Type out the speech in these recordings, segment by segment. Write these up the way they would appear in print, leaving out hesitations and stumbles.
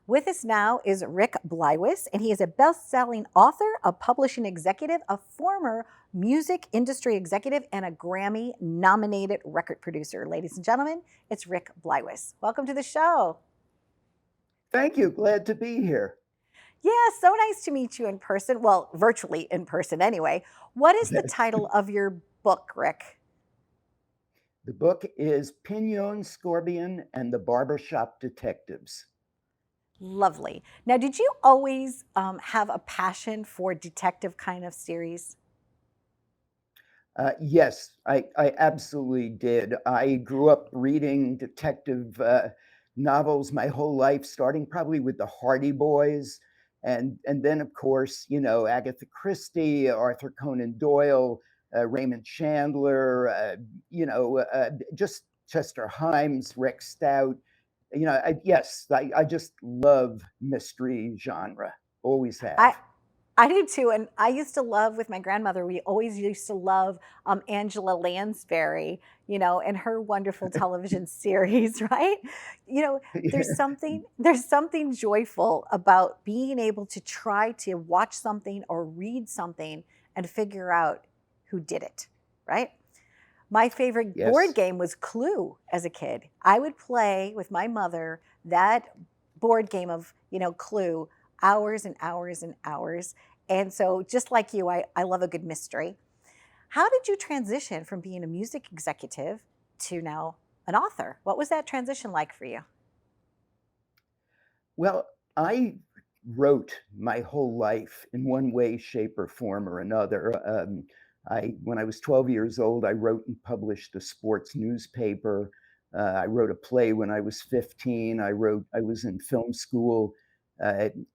With us now is Rick Bleiweiss, and he is a best-selling author, a publishing executive, a former music industry executive, and a Grammy-nominated record producer. Ladies and gentlemen, it's Rick Bleiweiss. Welcome to the show. Thank you. Glad to be here. Yeah, so nice to meet you in person. Well, virtually in person anyway. What is the title of your book, Rick? The book is Pignon, Scorpion, and the Barbershop Detectives. Lovely. Now, did you always have a passion for detective kind of series? Yes, I absolutely did. I grew up reading detective novels my whole life, starting probably with the Hardy Boys, and then of course, Agatha Christie, Arthur Conan Doyle, Raymond Chandler, just Chester Himes, Rick Stout. I just love mystery genre. Always I have. I do too, and I used to love with my grandmother. We always used to love Angela Lansbury, and her wonderful television series, right? You know, there's something joyful about being able to try to watch something or read something and figure out who did it, right? My favorite board Yes. game was Clue as a kid. I would play with my mother that board game of, Clue hours and hours and hours. And so, just like you, I love a good mystery. How did you transition from being a music executive to now an author? What was that transition like for you? Well, I wrote my whole life in one way, shape, or form or another. When I was 12 years old, I wrote and published a sports newspaper. I wrote a play when I was 15. I was in film school.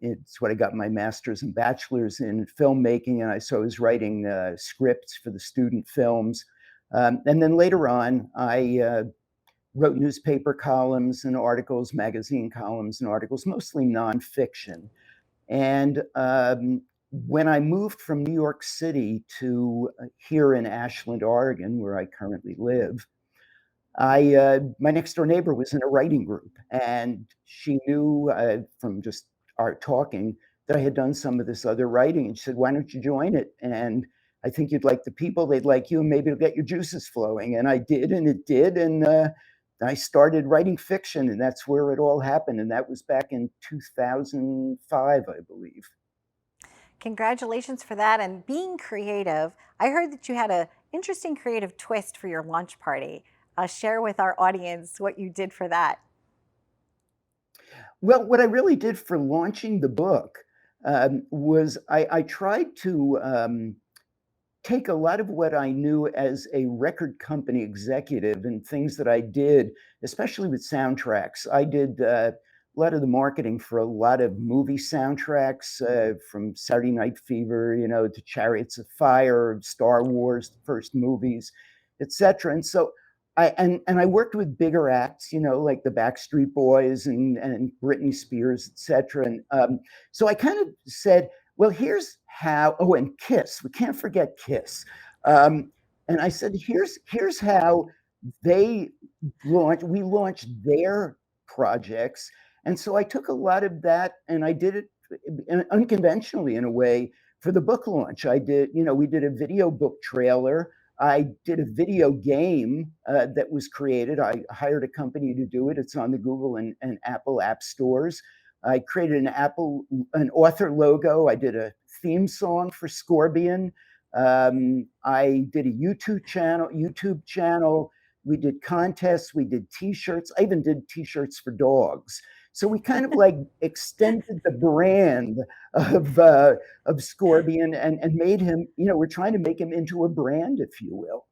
It's what I got my master's and bachelor's in filmmaking, and so I was writing scripts for the student films. And then later on, I wrote newspaper columns and articles, magazine columns and articles, mostly nonfiction. And when I moved from New York City to here in Ashland, Oregon, where I currently live, my next door neighbor was in a writing group, and she knew from just our talking that I had done some of this other writing, and she said, "Why don't you join it? And I think you'd like the people, they'd like you, and maybe it'll get your juices flowing." And I did, and it did, and I started writing fiction, and that's where it all happened, and that was back in 2005, I believe. Congratulations for that. And being creative, I heard that you had an interesting creative twist for your launch party. Share with our audience what you did for that. Well, what I really did for launching the book was I tried to take a lot of what I knew as a record company executive and things that I did, especially with soundtracks. I did a lot of the marketing for a lot of movie soundtracks, from Saturday Night Fever, to Chariots of Fire, Star Wars, the first movies, etc. And so I worked with bigger acts, like the Backstreet Boys and Britney Spears, etc. And so I kind of said, well, here's how. Oh, and Kiss. We can't forget Kiss. Um, and I said, here's how they we launched their projects. And so I took a lot of that and I did it unconventionally in a way for the book launch. We did a video book trailer. I did a video game that was created. I hired a company to do it. It's on the Google and Apple app stores. I created an author logo. I did a theme song for Scorpion. I did a YouTube channel. We did contests. We did T-shirts. I even did T-shirts for dogs. So we kind of like extended the brand of Scorpion and made him. We're trying to make him into a brand, if you will.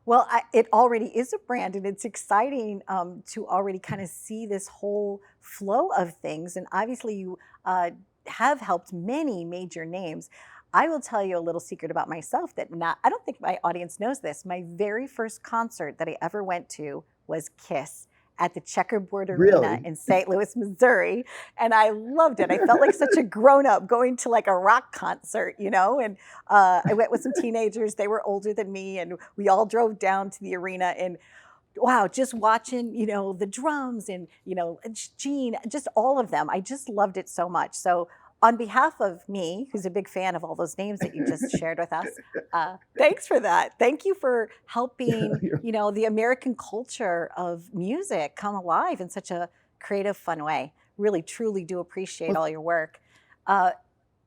Well, it already is a brand, and it's exciting to already kind of see this whole flow of things. And obviously, you have helped many major names. I will tell you a little secret about myself that I don't think my audience knows this. My very first concert that I ever went to was Kiss at the Checkerboard Arena Really. in St. Louis, Missouri. And I loved it. I felt like such a grown up going to like a rock concert, And I went with some teenagers. They were older than me. And we all drove down to the arena. And wow, just watching, the drums and, Gene, just all of them. I just loved it so much. So, on behalf of me, who's a big fan of all those names that you just shared with us, thanks for that. Thank you for helping, the American culture of music come alive in such a creative, fun way. Really, truly do appreciate Well, all your work. Uh,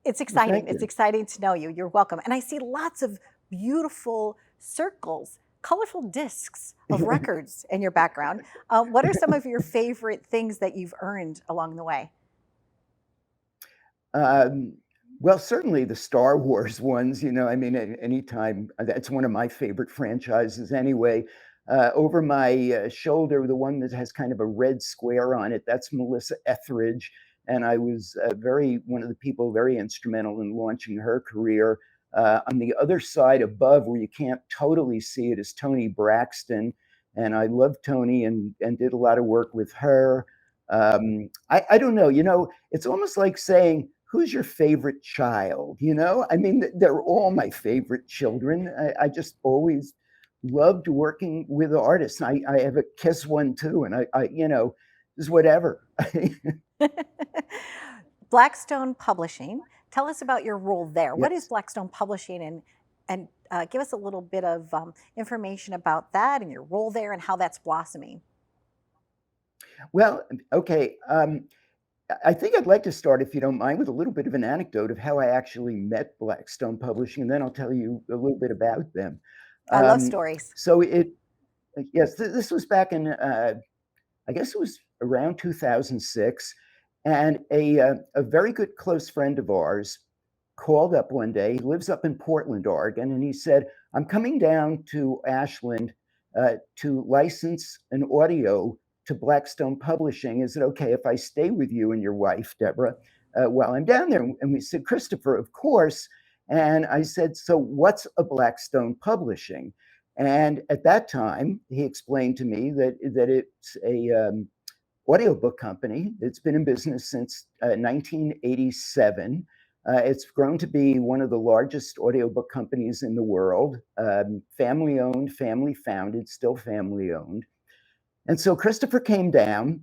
it's exciting. thank It's you. exciting to know you. You're welcome. And I see lots of beautiful circles, colorful discs of records in your background. What are some of your favorite things that you've earned along the way? Um, well, certainly the Star Wars ones, I mean, anytime, that's one of my favorite franchises anyway. Over my shoulder, the one that has kind of a red square on it, that's Melissa Etheridge. And I was one of the people very instrumental in launching her career. On the other side above, where you can't totally see it, is Toni Braxton. And I love Toni and did a lot of work with her. I don't know, it's almost like saying, who's your favorite child? I mean, they're all my favorite children. I just always loved working with artists. I have a Kiss one too, and just whatever. Blackstone Publishing. Tell us about your role there. What is Yes. Blackstone Publishing, and give us a little bit of information about that and your role there and how that's blossoming. Well, okay. I think I'd like to start, if you don't mind, with a little bit of an anecdote of how I actually met Blackstone Publishing, and then I'll tell you a little bit about them. I love Um, stories. so yes, this was back in, I guess it was around 2006, and a very good close friend of ours called up one day. He lives up in Portland, Oregon, and he said, "I'm coming down to Ashland to license an audio to Blackstone Publishing. Is it okay if I stay with you and your wife, Deborah, while I'm down there?" And we said, "Christopher, of course." And I said, "So what's a Blackstone Publishing?" And at that time, he explained to me that it's a audiobook company. It's been in business since 1987. It's grown to be one of the largest audiobook companies in the world, family owned, family founded, still family owned. And so Christopher came down,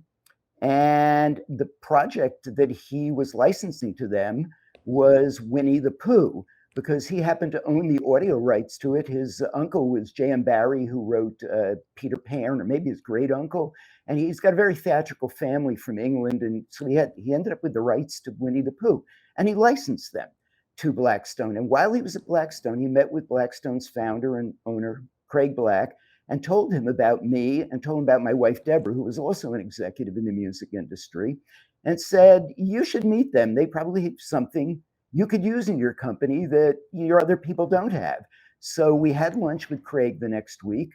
and the project that he was licensing to them was Winnie the Pooh, because he happened to own the audio rights to it. His uncle was J.M. Barrie, who wrote Peter Pan, or maybe his great uncle. And he's got a very theatrical family from England. And so he ended up with the rights to Winnie the Pooh, and he licensed them to Blackstone. And while he was at Blackstone, he met with Blackstone's founder and owner, Craig Black, and told him about me and told him about my wife, Deborah, who was also an executive in the music industry, and said, "You should meet them. They probably have something you could use in your company that your other people don't have." So we had lunch with Craig the next week.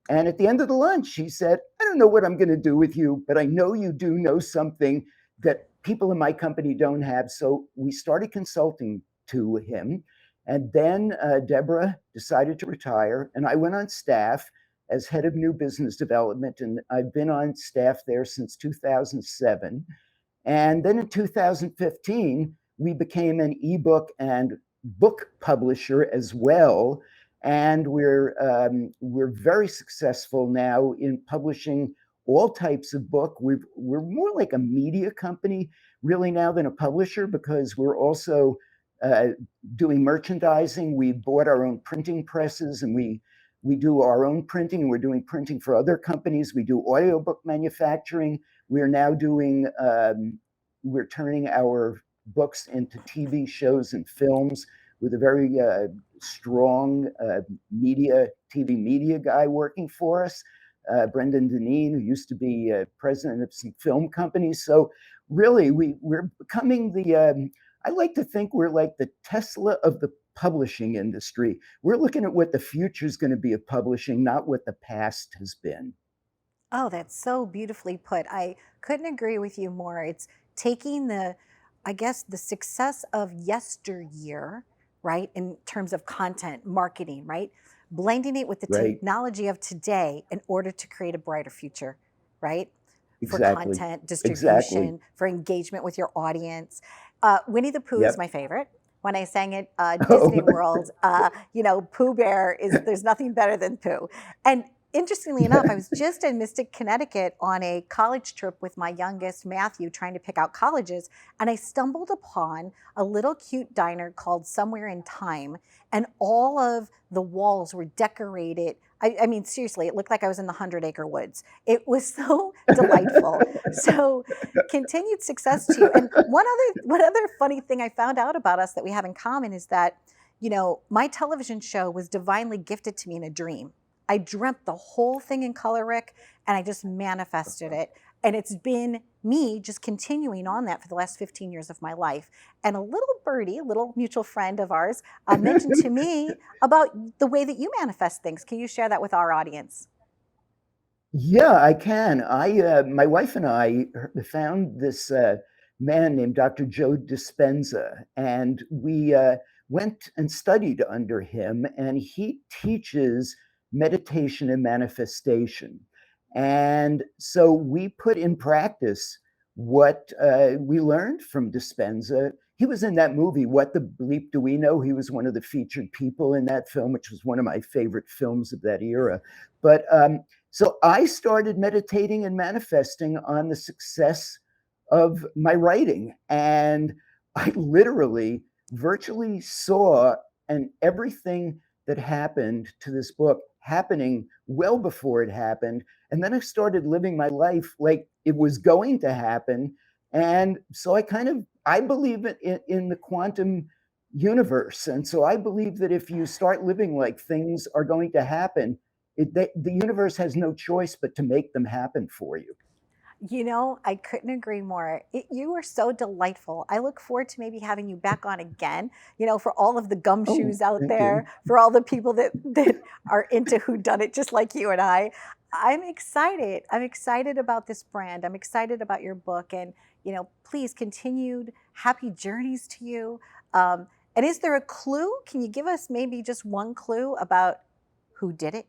And at the end of the lunch, he said, "I don't know what I'm going to do with you, but I know you do know something that people in my company don't have." So we started consulting to him. And then Deborah decided to retire, and I went on staff as head of new business development. And I've been on staff there since 2007. And then in 2015, we became an ebook and book publisher as well. And we're very successful now in publishing all types of book. We're more like a media company really now than a publisher, because we're also uh, doing merchandising. We bought our own printing presses, and we do our own printing, and we're doing printing for other companies. We do audiobook manufacturing. We're now doing, we're turning our books into TV shows and films with a very strong TV media guy working for us, Brendan Deneen, who used to be president of some film companies. So really, we're becoming I like to think we're like the Tesla of the publishing industry. We're looking at what the future is going to be of publishing, not what the past has been. Oh, that's so beautifully put. I couldn't agree with you more. It's taking I guess, the success of yesteryear, right, in terms of content, marketing, right, blending it with the Right? technology of today in order to create a brighter future, right, for Exactly. content Exactly. distribution, for engagement with your audience. Winnie the Pooh is Yep. my favorite. When I sang it, Oh, Disney World, Pooh Bear is, there's nothing better than Pooh. And interestingly enough, I was just in Mystic, Connecticut on a college trip with my youngest, Matthew, trying to pick out colleges. And I stumbled upon a little cute diner called Somewhere in Time. And all of the walls were decorated. I mean, seriously, it looked like I was in the 100-acre woods. It was so delightful. So continued success to you. And one other funny thing I found out about us that we have in common is that, my television show was divinely gifted to me in a dream. I dreamt the whole thing in color, Rick, and I just manifested it. And it's been me just continuing on that for the last 15 years of my life. And a little birdie, a little mutual friend of ours, mentioned to me about the way that you manifest things. Can you share that with our audience? Yeah, I can. My wife and I found this man named Dr. Joe Dispenza, and we went and studied under him, and he teaches meditation and manifestation. And so we put in practice what we learned from Dispenza. He was in that movie, What the Bleep Do We Know? He was one of the featured people in that film, which was one of my favorite films of that era. But so I started meditating and manifesting on the success of my writing. And I literally virtually saw and everything that happened to this book happening well before it happened. And then I started living my life like it was going to happen. And so I believe in the quantum universe. And so I believe that if you start living like things are going to happen, the universe has no choice but to make them happen for you. I couldn't agree more. You are so delightful. I look forward to maybe having you back on again, for all of the Oh, gumshoes out thank you. there, for all the people that are into who done it just like you and I. I'm excited. I'm excited about this brand. I'm excited about your book and, please continued happy journeys to you. And is there a clue? Can you give us maybe just one clue about who did it?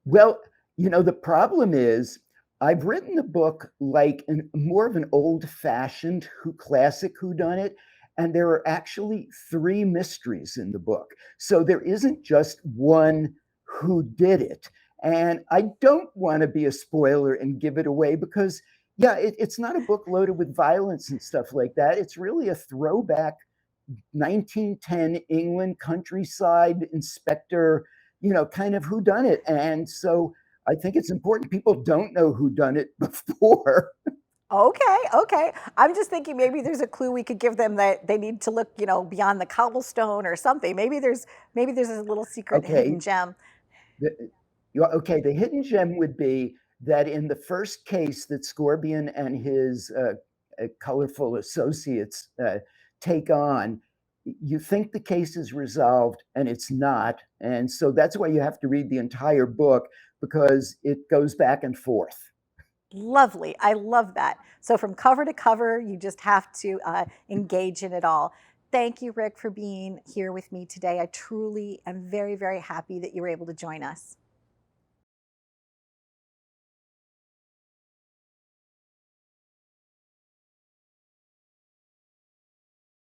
Well, the problem is I've written the book like more of an old-fashioned classic whodunit, and there are actually three mysteries in the book. So there isn't just one who did it. And I don't want to be a spoiler and give it away because, yeah, it's not a book loaded with violence and stuff like that. It's really a throwback 1910 England countryside inspector, kind of who done it. And so I think it's important people don't know who done it before. Okay, okay. I'm just thinking maybe there's a clue we could give them that they need to look, beyond the cobblestone or something. Maybe there's a little secret hidden Okay. gem. The, okay. The hidden gem would be that in the first case that Scorpion and his colorful associates take on, you think the case is resolved and it's not. And so that's why you have to read the entire book because it goes back and forth. Lovely. I love that. So from cover to cover, you just have to engage in it all. Thank you, Rick, for being here with me today. I truly am very, very happy that you were able to join us.